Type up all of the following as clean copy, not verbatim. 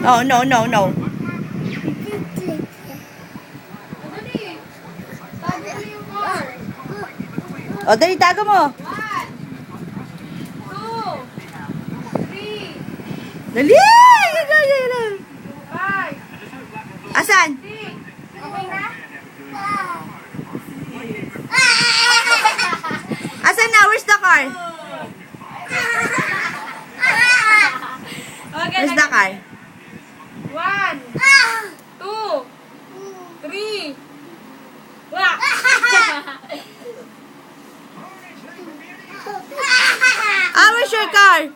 No, no, no, no. O, dali, tago mo. 1, 2, 3, Dali! 5, Asan? 6. Okay na? Asan na? Where's the car? Okay, Where's the car? 1, 2, 3. Wah! Ah, where's your car?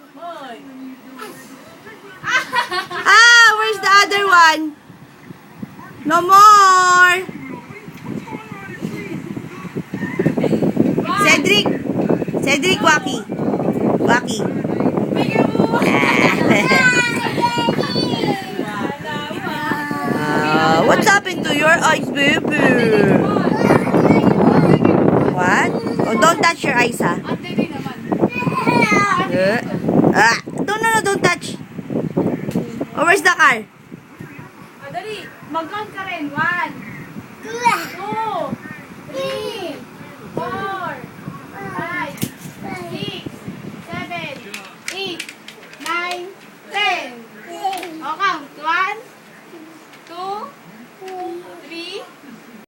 Ah, where's the other one? No more! Cedric! Cedric, Waki. Waki. Bigyan mo! What's happened to your eyes, baby? What? Oh, don't touch your eyes, ha? Hindi naman. No, don't touch. Oh, where's the car? Dali, mag-count ka rin. 1, 2, 3, 4,